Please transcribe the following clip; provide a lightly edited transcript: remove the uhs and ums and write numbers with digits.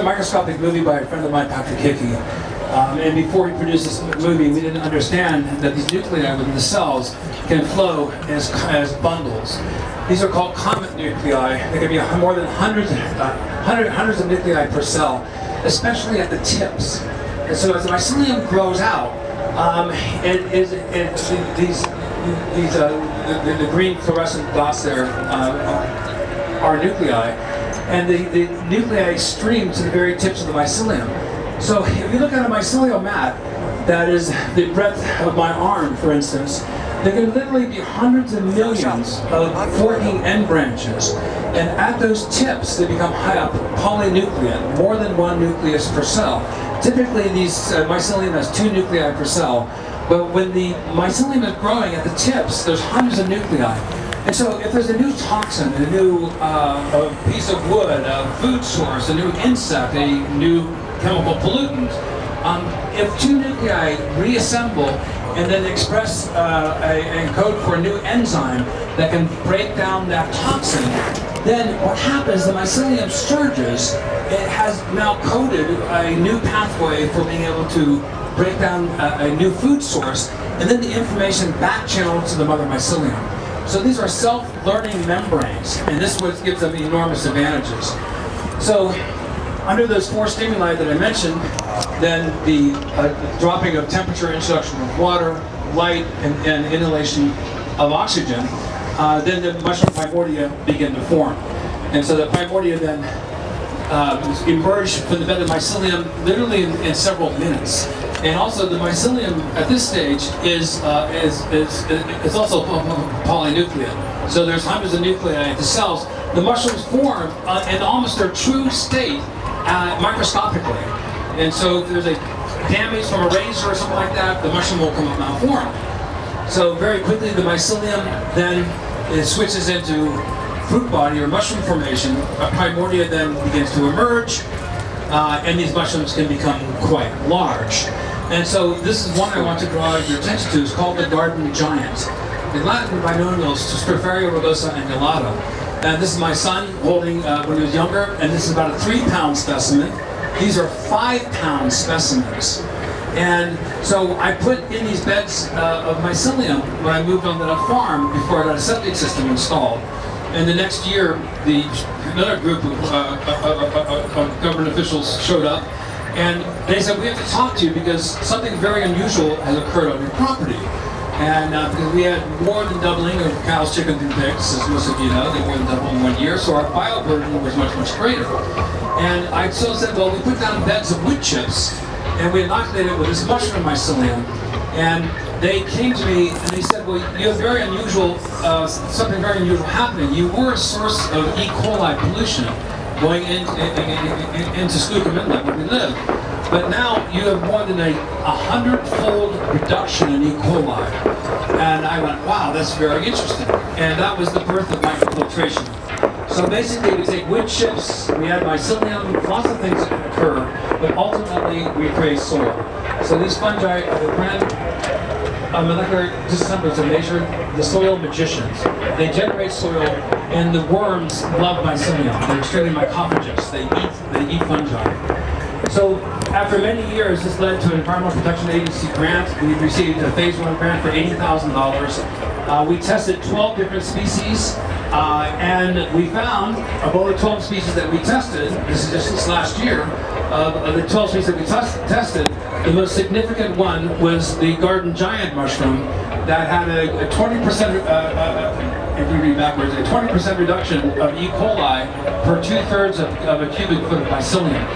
A microscopic movie by a friend of mine, Patrick Hickey. And before he produced this movie, we didn't understand that these nuclei within the cells can flow as bundles. These are called comet nuclei. There can be more than hundreds of nuclei per cell, especially at the tips. And so as the mycelium grows out, the green fluorescent dots there are nuclei, and the nuclei stream to the very tips of the mycelium. So if you look at a mycelial mat, that is the breadth of my arm, for instance, there can literally be hundreds of millions of forking end branches. And at those tips, they become polynucleate, more than one nucleus per cell. Typically, these mycelium has 2 nuclei per cell, but when the mycelium is growing at the tips, there's hundreds of nuclei. And so if there's a new toxin, a new piece of wood, a food source, a new insect, a new chemical pollutant, if 2 nuclei reassemble and then express a code for a new enzyme that can break down that toxin, then what happens, the mycelium surges. It has now coded a new pathway for being able to break down a new food source, and then the information back channeled to the mother mycelium. So these are self-learning membranes, and this is what gives them enormous advantages. So under those 4 stimuli that I mentioned, then the dropping of temperature, introduction of water, light, and inhalation of oxygen, then the mushroom primordia begin to form. And so the primordia then emerge from the bed of mycelium literally in several minutes. And also the mycelium at this stage is also polynucleate. So there's hundreds of nuclei at the cells. The mushrooms form in almost their true state microscopically. And so if there's a damage from a razor or something like that, the mushroom will come up malformed. So very quickly the mycelium then switches into fruit body or mushroom formation. Primordia then begins to emerge, and these mushrooms can become quite large. And so this is one I want to draw your attention to. It's called the garden giant. In Latin binomials, Stropharia rugosa and gelata. And this is my son holding when he was younger, and this is about a 3-pound specimen. These are 5-pound specimens. And so I put in these beds of mycelium when I moved on to the farm before I got a septic system installed. And the next year, another group of government officials showed up, and they said, we have to talk to you because something very unusual has occurred on your property. And because we had more than doubling of cows, chickens, and pigs, as most of you know, they more than doubled in 1 year, so our bioburden was much, much greater. And I so said, well, we put down beds of wood chips, and we inoculated it with this mushroom mycelium. And they came to me and they said, well, you have very unusual, something very unusual happening. You were a source of E. coli pollution going into Schuylkill Inlet where we live. But now you have more than a 100-fold reduction in E. coli. And I went, wow, that's very interesting. And that was the birth of microfiltration. So basically we take wood chips, we add mycelium, lots of things occur, but ultimately we create soil. So these fungi are the grand molecular disassemblers that measure the soil magicians. They generate soil, and the worms love mycelium. They're extremely mycophagous. They eat fungi. So after many years, this led to an Environmental Protection Agency grant. We received a phase 1 grant for $80,000. We tested 12 different species, and we found, of all the 12 species that we tested, this is just this last year, of the 12 species that we tested, the most significant one was the garden giant mushroom that had a 20%, if we read backwards, a 20% reduction of E. coli per 2/3 of a cubic foot of mycelium.